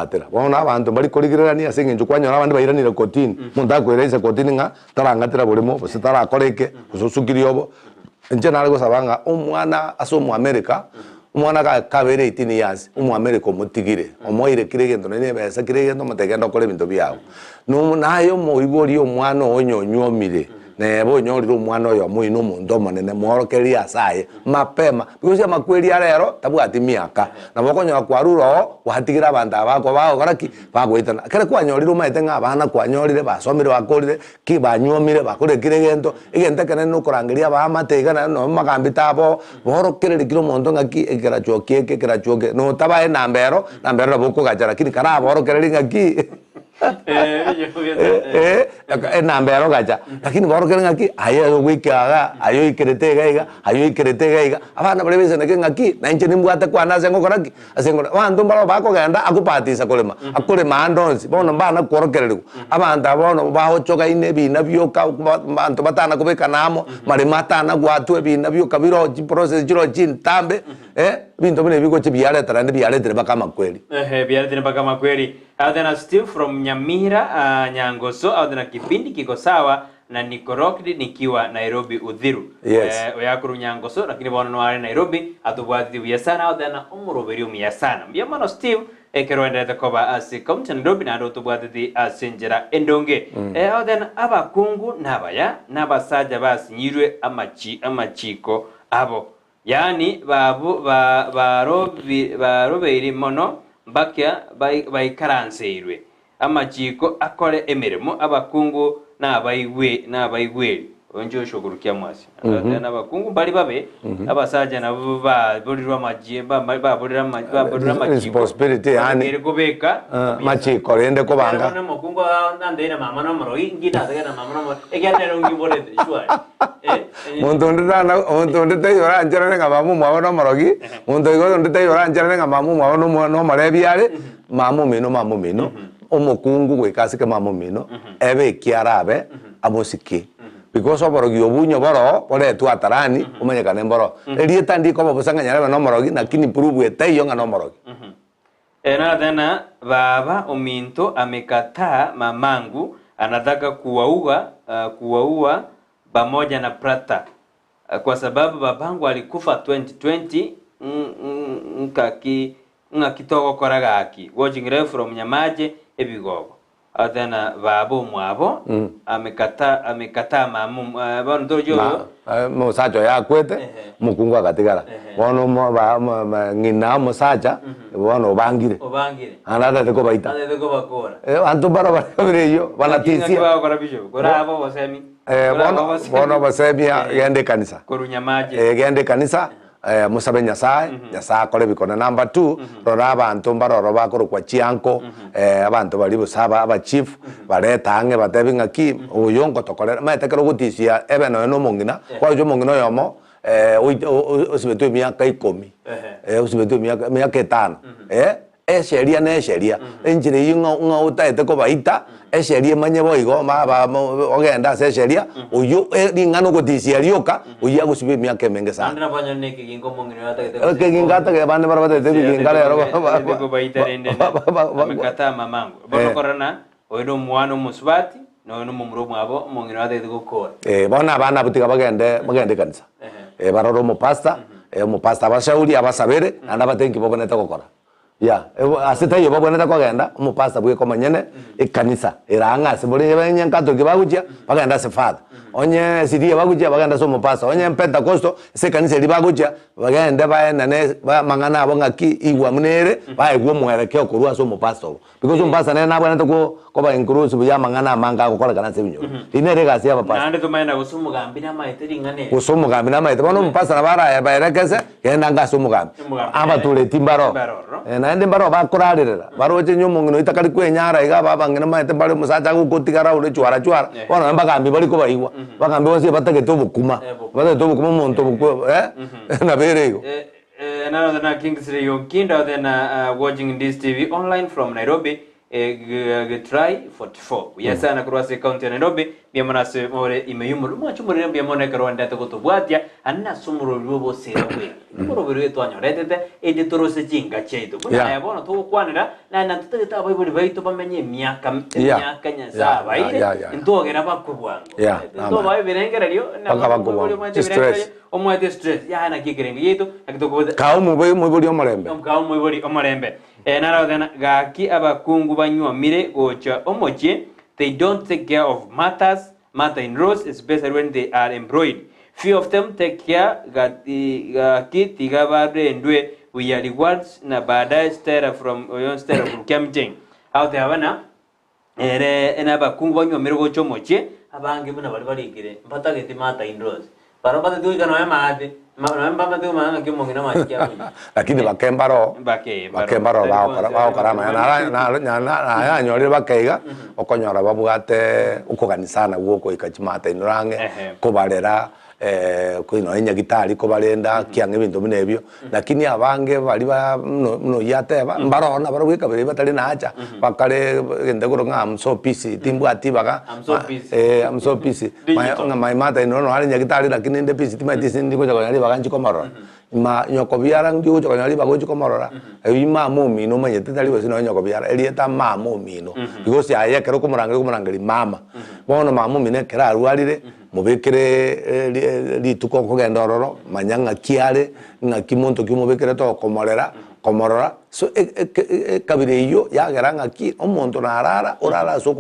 atera bona abantu bari korigirania singinjo kwanyora abandi bairanire kotini munda kwereza kotini nga tarangatira bulimo bose tarakoreke kususukiriobo nje nalego sabanga umwana aso mu America umwana ka kabere 18 years umu America mutigire omoire kiregendo nene besa kiregendo mutegendo kole bintu byao no nayo mo iboli omwana onyonyomire ne bo nyoriro mwana oyo muino mundo manene mworokeria asaye mapema because makweli arero tabu atimiaka na bokonyo kwaruro wahatigira abantu abako bao garaki bagwitana kare kwanyoriro maite ng'abana kwanyorire basomire bakorire ki banyomire bakorekire gento igente kene no kurangiria ba matega no magambi tabo borokerere kiro mondo ngaki ekera choke no tabae nambero boko gachara kiri kara borokerere ngaki nambero gacha lakini borokerere ngaki ayo wikaga ayo ikerete gaiga abana bari bese nake ngaki na inche nimbwate kwana sengo koraki asengo bantu mbaro bako genda akupatisa kolema akure mandonsi bono mbana korokerere abantu abono bahochoka ine bina byoka bantu batana kubeka namo mari matana gwatwe bina byoka biro process jiro tambe bintu bine biko chibiale tarande biale tere baka makweli biale tere baka makweli adena still from Nyamira Nyangoso adena kipindi kiko sawa na nikorokdi nikiwa Nairobi Uthiru oyakuru Nyangoso lakini bono wale Nairobi atubwati bya sana adena umuroberi umya sana byamano still ekeroenda koba asi county Nairobi na atubwati asenjera endonge adena abakungu nabaya nabasaja basinyirwe amachiko abo yani baroberi mono bakya bayikaranseirwe amachiko akore emirimo abakungu n'abayigweri onjo shogurukia mwasi n'abakungu bali babe abasaja nabo baburirwa amaji baburira amachiko responsibility yani kubeka machiko rende ko banga na makungu ndandera mama no moro ingita na mama no moro egyanero ngibore shwa muntu ndite yora anjara nga mamu mwa no morogi muntu igo ndite yora anjara nga mamu mwa no marebiare mamu mino omukungu gwekasike mamu mino ebe kiarabe abosiki because oborogi obunyo boro ore tu atarani umenyekane mboro erieta ndiko babusanga nyarebe no morogi lakini prove eteyo nga no morogi na tena baba ominto amekataa mamangu anataka kuwaua pamoja na Prata kwa sababu babangu alikufa 2020 ngakitoko koragaki watching live from Nyamaje ebigogo atena babo mwabo amekataa mamu bono dojo musacho yakwete mukungu akatigara bono ngina musacha bono obangire anada teko baita antu bara bireyo banatisia bakora bisho gorabo bosemi bono basemia gende kanisa Korunyamaje gende kanisa musabe nyasaye nyasaye akore bikona number 2 rora abantu mbaroro bakoro kwa chianko abantu bali busaba aba chief baretange batebi ngaki uyongo tokolera maetekero gutisia ebe no mongina kwa jo mongina yomo usibetu miaka 10 usibetu miaka 5 sheria sheria enjire yinga utaete ko baita sheria manye boigo ogenda se sheria uyu ringano gutisia rioka uyu agusibe miaka menge sana andra banyo neki gingo mongino ata ke bande barabate te gingale ro ko baita rende amekata mamangu bono korana oido mwana musbati no mumuro mwabo mongino ata gukora bona abana butika bagende kanisa baroro mu pastor bashauri abasabere anda batenki boboneta gukora ya asita yo baboneta kogenda umupasta bwe komanyene ikanisa iranga siburi benyankato kibaguja bagenda se father onye sidia baguja bagenda so umupasta onye Pentecost se kanisa libaguja bagenda baenda ne mangana abongaki igwa munere baigwo mwerekeo kurwa so umupasta because umupasta ne naboneta ko ba inclusive ya mangana manga gukora kana se binyo linere gasi aba pasta nande tumaina gusumugambi na maite ringane gusumugambi na maite bono umupasta na bara ya bayerekeze yenda ngasuumugambi aba tule timbaro naende mbaro bakurarira baroje nyomongino itakari kwenyara iga babangena maite bari musacha gukotigara ure chwara bona mbagambi bari ko baigwa bagambi bose batagete obukuma muntu buku na berego another na Kingsley Yokinda then watching this TV online from Nairobi try 44 yasana kurwase county ya Nairobi byamana se more imeyumuru mwachumurire byamone karonda tukutubwatia anna sumuro rubo serwe muro biro twanyoretete ede torose jinga cheito buna yabona tukwanira na natuteta abayibuli bayito bamenye myaka nyaza bayire ntogera bakubwango ndo baye birengerero na bakubwango omwete stress yana kikirengi yeto akitokoza kaumu mubuli omorembe narawdana gaki abakungu banywa mire gocha omoche they don't take care of matters mother-in-laws, especially when they are employed. Few of them take care kiti ndwe we are rewards na baadaye stera from Kemjing. Out there wana ena bakungu banyo mirugo chomoche abange buna bali baligire mpata geti mother-in-laws. Para pata tu ikano ya maade. Mama tu mana ke mongina machikia. Lakini bakembaro bao karama na nyori bakeiga okonyora babugate ukoganisana guko ikachimata inurange kubalera kuino enya gitari kubalenda kiange bintu binebyo lakini abange bali no yateba mbarona barugika bari batali nacha bakale gende kuronga amso pisi timbu atibaga amso pisi my mata ino hali nyagitari lakini nde pisi timatisi ndiko chakonyali baganchi komarora ma nyoko biara ngiu chakonyali bagochi komarora ima mumi no manye tetali bosino nyoko biara elieta ma mumi no because ya kero kumurangiri mama bono ma mumi ne kera rualire mubekere lituko kugenda ororo manyanga kiare na kimonto kimubekere to komorora so kabire iyo yageranga ki omonto narara orara so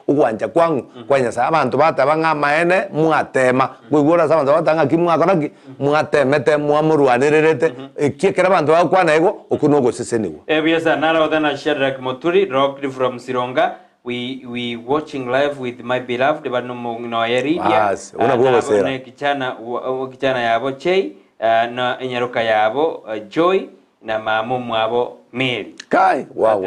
ugwanja kwangu kwanya sa abantu batabanga maene muatema gwigura sa abantu batanga kimwakoraki muatemete muamurwanirerete kiekera abantu bakwana ego okunogo sesenigo ebiesa nara odana Shadrack Moturi rocked from Sironga. We watching live with my beloved bano no area una kichana yabo Chei na enyaruka yabo Joy na mamu mwabo Mary kai wow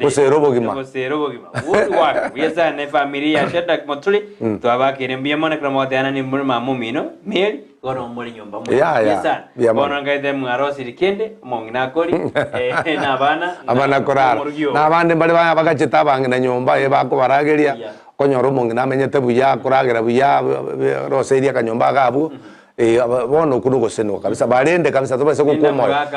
kuserobo gima wote wako biasa ne familia Shadrack Moturi to abakire mbiyamone kama wadana ni mamu mino Mary gono muri nyumba mu biasa bono ngaide mwarosi rikende mongina kori na abana korara na abande bali bagachita bangi na nyumba ye bako barageria konyoro mongina menyete buya kuragera buya roseria kanyumba gabu bono kunugo seno kabisa balende kabisa tobase kukomora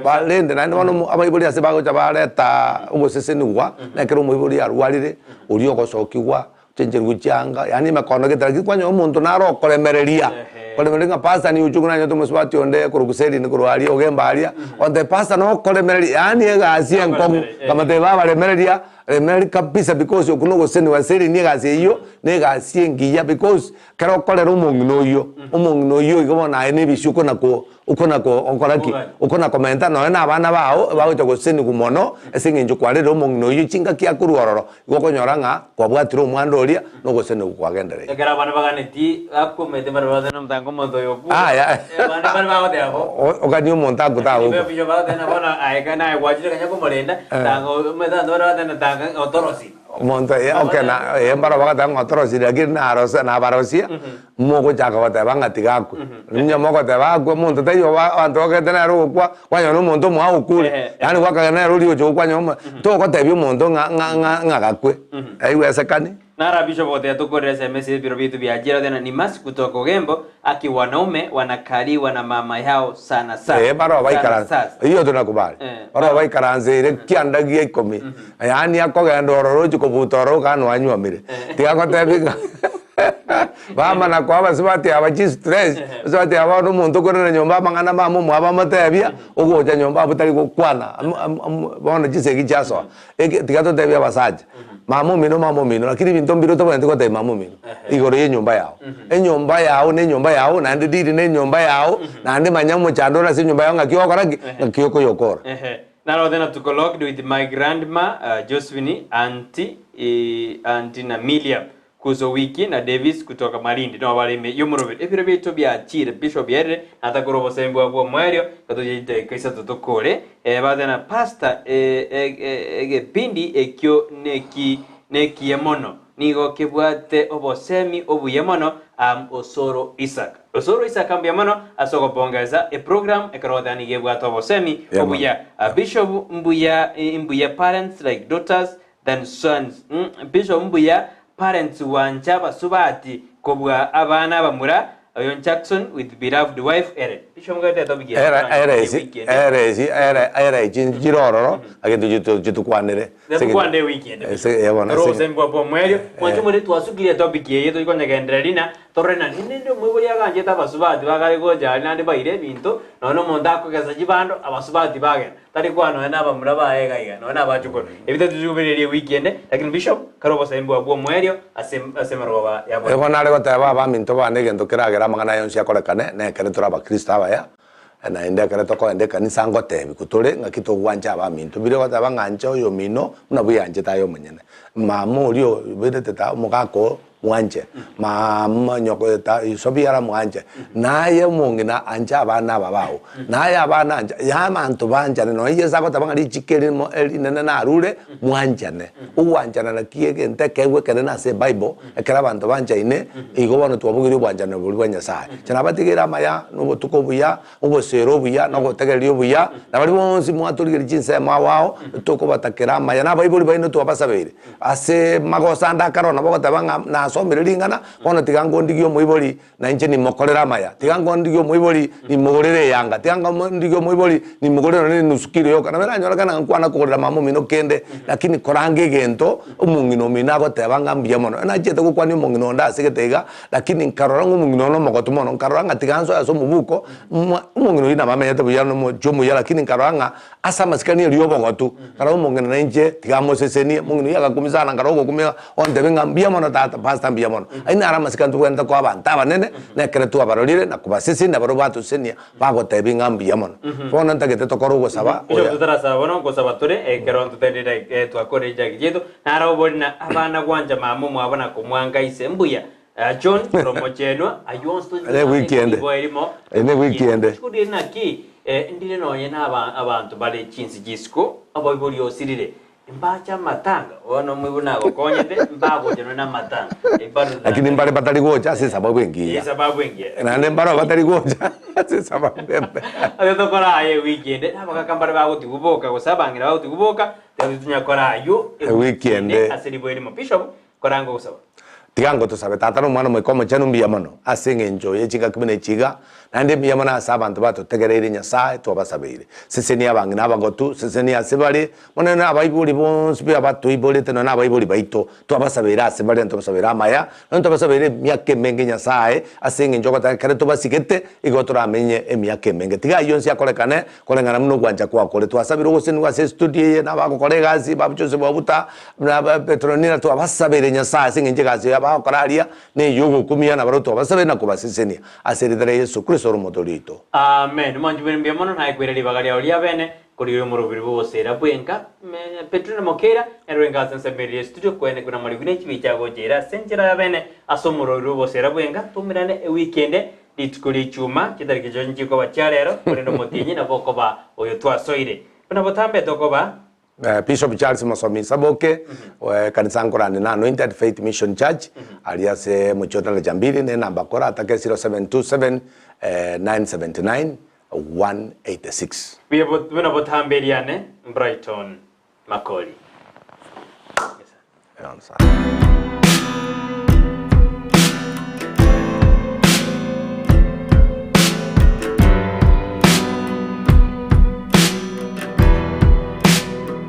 balende na bono abayibuli ase bago chabaleta uboseseniwa na kero muyibuli arwalire uriyo gosokiwa chenjeru changa yani makono getara kwanyo umuntu naro kolemereria kolemerenga pasta ni uchuguna nyoto muswati onde kuruguseri ni kurwali ogemba alia onde pasta no kolemereria yani ega asia nkomu kama te baba lemereria kabisa because okunogo seni waseri ni gasie iyo ne gasie ngiya because kero kolera umongino iyo igobona ene bishuko nako ukonako onkoraki ukona komenta no na abana bao to goseni kumono esinginjo kwarero umongino iyo chinga kia kuruororo igokonyoranga kwabwatiro omwandoria no goseni kwagendere ekera bana baganeti akomete barabada no mtango mondo yoku bana barabada abo okanyo monta kutaho biyo bada na bona aika na wajira kanya komorenda tango meda barabada na tanga otorosi monta okay na barabada tanga otorosi lakini na arosa na barosia moko chaka bata bangatigako nya moko tabako monta tayo antoke tena ro kwa nyo monto mwa ukule yani wakagana ro liyo jo kwa nyo to ko tebyo monto nga gakwe aiwe sakani Nara Bishop wote atukorera SMS biro vitu vya ajira tena ni masi kutoka Gembo aki wanaume wanakaliwa na mama yao sana. Baro baikaranze. Hiyo tunakubali. Baro baikaranze ile kiandagie ikomi. Yani akogenda ororoji kubutoro kanu anywa mire. Tiako tebika. Bama na kwa basibati abaji stress. Basibati abantu muntu korera nyomba mangana mamu mwaba matebia ugoja nyomba butari kwana. Bona jisegi jaso. Tikato tebia basaje. Mamu mino lakini bintu mbiro to bende kote mamu mino igoro ye nyumba yao nyumba yao na ndidi ne nyumba yao na ndi manyamu chandora si nyumba yao ngakiyoko yokora now then to colloquy with my grandma Josephine auntie na Miriam kuzo wiki na Davis kutoka Malindi no balime yomuro ebiro bito bya chire bishop yere atakorobo sembo abo mwerio katoje kaisa totokore badana pastor pindi ekyo neki yemono nigo kebwate obosemi obuyemono Osoro Isaac ambiamono asoko pongeza program ekarodani gebwate obosemi obuya bishop mbuya parents like daughters than sons bishop mbuya parents wanja basubati kobwa abana bamura Oyon Jackson with beloved wife Eren. Bishomgate tabigi. Era jiroro agetu jitukwanere. Weekend. Rose mbo mwerio. Kwancho muri twasugiye tabigi yeto ikonyagendera lina torena ninde mwibuli yakanjeta abasubati bakaligoja nandi baire bintu nono monda akogeza jibando abasubati bagenda tari kwano naba muraba egaiga nona abachukuru ebito tujubirerie weekend lakini bishop karobo sembo abwo mwerio asemeroba yabo ego nare goteba baminto bane gento kiragera magana yonsi akorekane nekere turaba kristo abaya na ende kare toko ende kanisa ngotebi kutore ngakito gwanja baminto bire goteba nganja oyo mino muna buyanje tayo munyene mamulio bire teta mugako mwanje mama nyoko ta isobiara mwanje naye mungina anja abana babao naye abana anja ya mantu banja no yeza ko tabanga lichikeri mo elinene na rule mwanjane uwanjana na kiege ntekewe kene na se bible ekera bantu banja ine igobono twabugiri bwanjana buri bwanya cyana batigira maya no tuko buya ubo sero buya no gotegerio buya na bari bonsi mwaturigiri jinse mawao tuko batakira maya na bible bayino twabasabere ase magosanda karona bogotabanga na somerelingana kono tigango ndigyo muiboli na inje ni mokolera maya tigango ndigyo muiboli ni mogorere yanga tigango ndigyo muiboli ni mogorere ni nusukire yo kana bera kana nkwana kokorera mamo mino kende lakini korange gento umungino mina gotebanga mbiamono na jete ko kwani umungino nda segetega lakini nkarora umungino no mogotumono nkarora tiganzo aso mubuko umungino ina mama yete buyano mo jomu ya lakini nkarora asa masikani riyo bogotu kara umungino na inje tigamo seseni umungino ya gakumizana ngarogo kumya ondebenga mbiamono tata pasta mbiamono aina ara masikantu kwenda ko abanta banene na kretu abarolire na kubasisi na barobatu senia bago tebinga mbiamono fona ntagete tokoro saba oya tutarasa bono ko saba tore keron tutendire twakore jagijeto nara obona abana gwanja mamu mwabona kumwanga isembuya John promochenwa ayonsto ene weekend kudi naki ndire nonye na abantu bale chinsi gisiko aboibori osirire mbacha matanga wono mwibuna gokonyete mbago jeno na matanga lakini mbale batali gocha si sababu engia sababu engia na ne mbaro batali gocha si sababu bembe ayo kora aye weekend nabaka kambare bago tiguboka gosabangira bago tiguboka tunya kora ayo weekend asiri boyeri mo bishop korango gusaba tigango to sabe tata no mwana mwikomo chanu mbiamono asinge enjoy chiga kimene chiga nande mbiamona asaba abantu bato tegerere nyasaye to basabeire seseni abangi nabagotu seseni asebali mona na bayibuli bonse bya bato ibole teno na bayibuli baito to basabeira asebali to basabeira maya no to basabeire myake menge nyasaye asinge njoka ta kare to basigete igotora amenye emyake menge tiga yonsi akolekane kolengana muno gwanja kwa kole to asabiro goseni wa studio na bako kolega si babuchose babuta na petronina to basabeire nyasaye asinge njekazi abakoraria ne yogo kumia na baroto basabe na kubasesenia aseridere Yesu Kristo romotorito amen manjubere mbiamono na ikwireri bagalia olia bene kuri umurubiri bose rabwenka Petrina Mokera erwenga sensemerie studio kwene kuna malivine chibicha gojera senjera ya bene asomurubiri bose rabwenka tumirane weekend litkuri chuma kitariki jonji ko bacharero kuri no motinyi na boko ba oyo twasoire kuna botambe tokoba Bishop Charles Masomi Saboke kanisa ngorani na Anointed Faith Mission Church alias Muchota la Jambiri ne namba kora atake 0727 979 186 bina botamberiane Brighton Makoli. Yes.